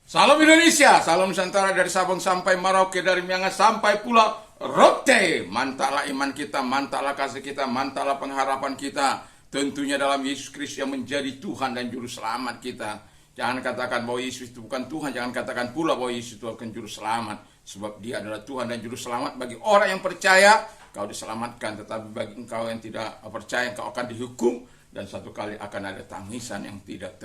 Salam Indonesia, salam Nusantara dari Sabang sampai Merauke, dari Miangas sampai Pulau Rote. Mantaplah iman kita, mantaplah kasih kita, mantaplah pengharapan kita. Tentunya dalam Yesus Kristus yang menjadi Tuhan dan Juru Selamat kita. Jangan katakan bahwa Yesus itu bukan Tuhan, jangan katakan pula bahwa Yesus itu bukan Juru Selamat. Sebab dia adalah Tuhan dan Juru Selamat bagi orang yang percaya, kau diselamatkan. Tetapi bagi engkau yang tidak percaya, kau akan dihukum. Dan satu kali akan ada tangisan yang tidak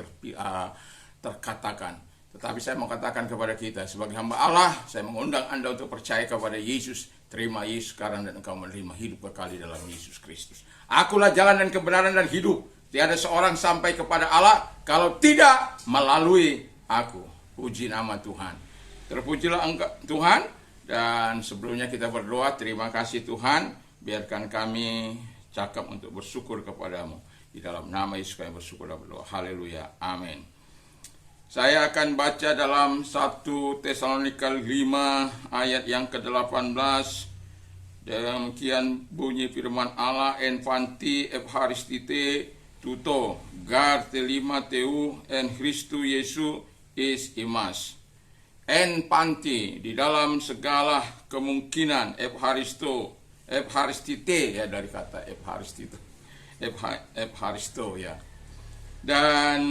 terkatakan. Tetapi saya mau katakan kepada kita sebagai hamba Allah, saya mengundang Anda untuk percaya kepada Yesus. Terima Yesus sekarang dan engkau menerima hidup kekal dalam Yesus Kristus. Akulah jalan dan kebenaran dan hidup. Tiada seorang sampai kepada Allah kalau tidak melalui aku. Puji nama Tuhan. Terpujilah engkau Tuhan. Dan sebelumnya kita berdoa, terima kasih Tuhan. Biarkan kami cakap untuk bersyukur kepadamu. Di dalam nama Yesus kami bersyukur dan berdoa. Haleluya. Amin. Saya akan baca dalam 1 Tesalonika 5 ayat yang ke-18. Demikian bunyi firman Allah, Enfanti Evharistite tuto gar telima teu en Christu Yesu is imas. Enfanti, di dalam segala kemungkinan, Evharistite ya, dari kata Evharistite, Evharisto ya. Dan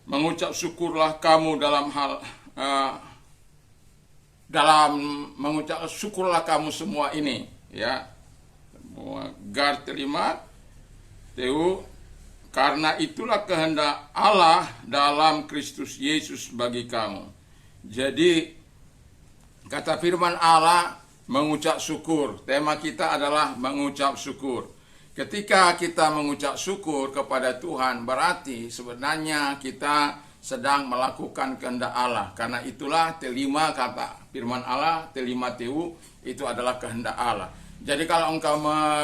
mengucap syukurlah kamu mengucap syukurlah kamu semua ini ya. Gar terima teu, karena itulah kehendak Allah dalam Kristus Yesus bagi kamu. Jadi kata firman Allah mengucap syukur. Tema kita adalah mengucap syukur. Ketika kita mengucap syukur kepada Tuhan, berarti sebenarnya kita sedang melakukan kehendak Allah. Karena itulah telima, kata firman Allah, telima teu, itu adalah kehendak Allah. Jadi kalau engkau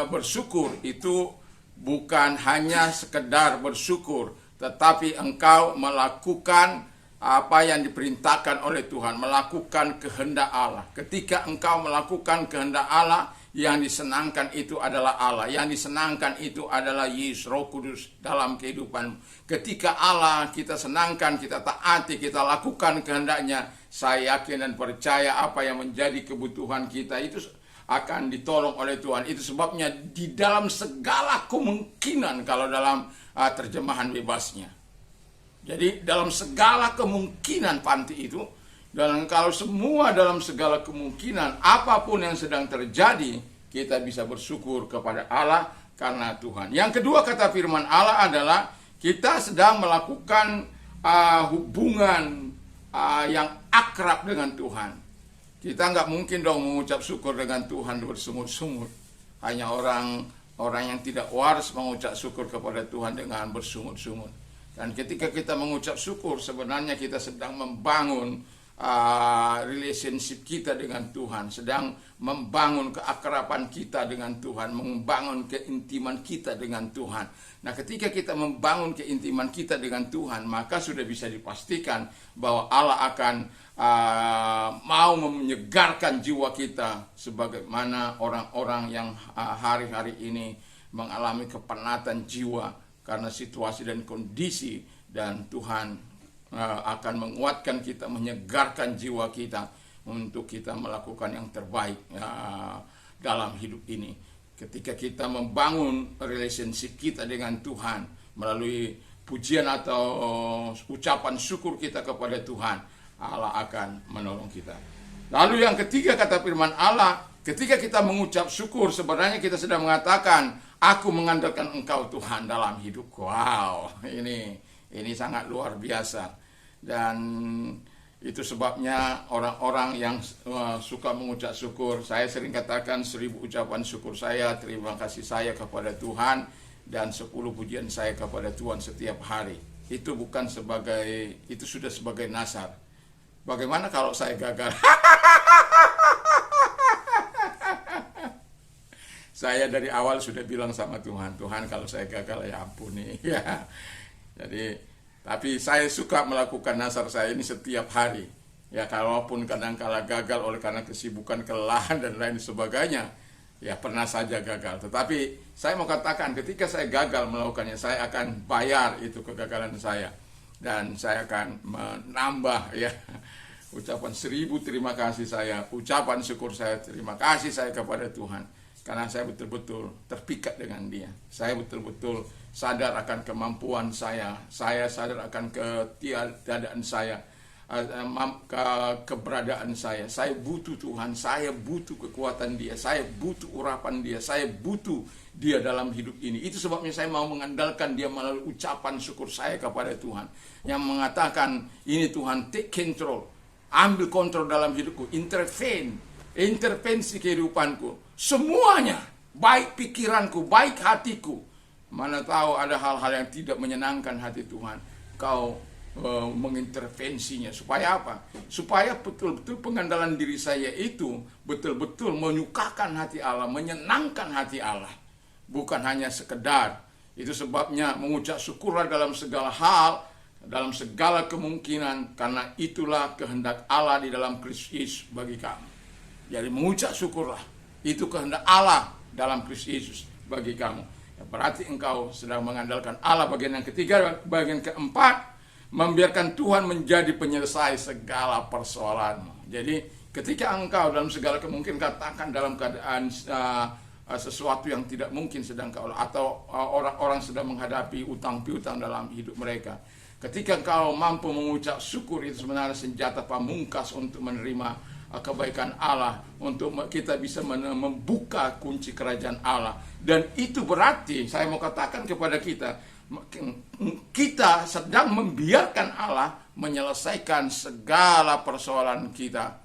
bersyukur, itu bukan hanya sekedar bersyukur, tetapi engkau melakukan apa yang diperintahkan oleh Tuhan, melakukan kehendak Allah. Ketika engkau melakukan kehendak Allah, yang disenangkan itu adalah Allah, yang disenangkan itu adalah Yesus, Roh Kudus dalam kehidupan. Ketika Allah kita senangkan, kita taati, kita lakukan kehendaknya, saya yakin dan percaya apa yang menjadi kebutuhan kita itu akan ditolong oleh Tuhan. Itu sebabnya di dalam segala kemungkinan, kalau dalam terjemahan bebasnya. Jadi dalam segala kemungkinan panti itu, dan kalau semua dalam segala kemungkinan, apapun yang sedang terjadi, kita bisa bersyukur kepada Allah karena Tuhan. Yang kedua, kata firman Allah adalah kita sedang melakukan hubungan yang akrab dengan Tuhan. Kita nggak mungkin dong mengucap syukur dengan Tuhan bersungut-sungut. Hanya orang yang tidak waras mengucap syukur kepada Tuhan dengan bersungut-sungut. Dan ketika kita mengucap syukur, sebenarnya kita sedang membangun relationship kita dengan Tuhan, sedang membangun keakraban kita dengan Tuhan, membangun keintiman kita dengan Tuhan. Nah, ketika kita membangun keintiman kita dengan Tuhan, maka sudah bisa dipastikan bahwa Allah akan mau menyegarkan jiwa kita, sebagaimana orang-orang yang hari-hari ini mengalami kepenatan jiwa karena situasi dan kondisi, dan Tuhan akan menguatkan kita, menyegarkan jiwa kita untuk kita melakukan yang terbaik dalam hidup ini. Ketika kita membangun relationship kita dengan Tuhan melalui pujian atau ucapan syukur kita kepada Tuhan, Allah akan menolong kita. Lalu yang ketiga, kata firman Allah, ketika kita mengucap syukur, sebenarnya kita sedang mengatakan, aku mengandalkan Engkau Tuhan dalam hidupku. Wow, ini sangat luar biasa. Dan itu sebabnya orang-orang yang suka mengucap syukur, saya sering katakan 1000 ucapan syukur saya, terima kasih saya kepada Tuhan, dan 10 pujian saya kepada Tuhan setiap hari. Itu sudah sebagai nasar. Bagaimana kalau saya gagal? Saya dari awal sudah bilang sama Tuhan, kalau saya gagal ya ampuni ya. Tapi saya suka melakukan nasar saya ini setiap hari. Ya, kalaupun kadang-kala gagal oleh karena kesibukan, kelelahan dan lain sebagainya, ya pernah saja gagal. Tetapi saya mau katakan, ketika saya gagal melakukannya, saya akan bayar itu kegagalan saya. Dan saya akan menambah ya ucapan 1000 terima kasih saya, ucapan syukur saya, terima kasih saya kepada Tuhan. Karena saya betul-betul terpikat dengan Dia. Saya betul-betul sadar akan kemampuan saya sadar akan ketiadaan saya, keberadaan saya. Saya butuh Tuhan, saya butuh kekuatan Dia, saya butuh urapan Dia, saya butuh Dia dalam hidup ini. Itu sebabnya saya mau mengandalkan Dia melalui ucapan syukur saya kepada Tuhan, yang mengatakan, ini Tuhan, take control, ambil kontrol dalam hidupku, intervensi kehidupanku, semuanya, baik pikiranku, baik hatiku. Mana tahu ada hal-hal yang tidak menyenangkan hati Tuhan, Kau mengintervensinya. Supaya apa? Supaya betul-betul pengandalan diri saya itu betul-betul menyukakan hati Allah, menyenangkan hati Allah, bukan hanya sekedar. Itu sebabnya mengucap syukurlah dalam segala hal, dalam segala kemungkinan, karena itulah kehendak Allah di dalam Kristus Yesus bagi kamu. Jadi mengucap syukurlah, itu kehendak Allah dalam Kristus Yesus bagi kamu. Ya, berarti engkau sedang mengandalkan Allah. Bagian yang ketiga, bagian keempat, membiarkan Tuhan menjadi penyelesai segala persoalanmu. Jadi ketika engkau dalam segala kemungkinan, katakan dalam keadaan sesuatu yang tidak mungkin sedang kau, atau orang-orang sedang menghadapi utang piutang dalam hidup mereka, ketika engkau mampu mengucap syukur, itu sebenarnya senjata pamungkas untuk menerima kebaikan Allah, untuk kita bisa membuka kunci kerajaan Allah. Dan itu berarti saya mau katakan kepada kita sedang membiarkan Allah menyelesaikan segala persoalan kita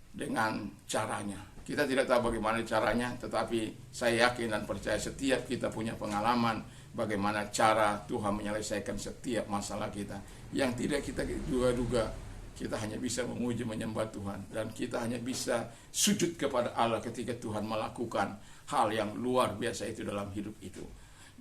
dengan caranya. Kita tidak tahu bagaimana caranya, tetapi saya yakin dan percaya setiap kita punya pengalaman bagaimana cara Tuhan menyelesaikan setiap masalah kita. Yang tidak kita duga-duga, kita hanya bisa memuji menyembah Tuhan, dan kita hanya bisa sujud kepada Allah ketika Tuhan melakukan hal yang luar biasa itu dalam hidup itu.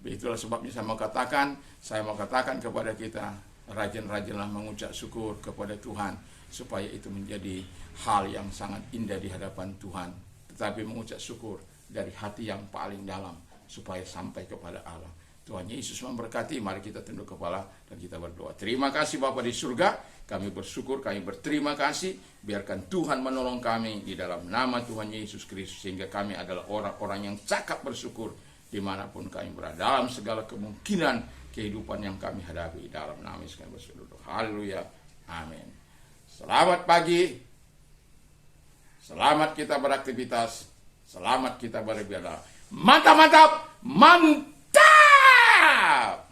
Itulah sebabnya saya mau katakan kepada kita, rajin-rajinlah mengucap syukur kepada Tuhan, supaya itu menjadi hal yang sangat indah di hadapan Tuhan. Tetapi mengucap syukur dari hati yang paling dalam, supaya sampai kepada Allah. Tuhan Yesus memberkati. Mari kita tunduk kepala dan kita berdoa. Terima kasih Bapa di surga, kami bersyukur, kami berterima kasih. Biarkan Tuhan menolong kami di dalam nama Tuhan Yesus Kristus, sehingga kami adalah orang-orang yang cakap bersyukur dimanapun kami berada, dalam segala kemungkinan kehidupan yang kami hadapi. Dalam nama Yesus kami bersyukur. Haleluya. Amin. Selamat pagi. Selamat kita beraktivitas. Selamat kita beribadah. Mantap, mantap, mantap.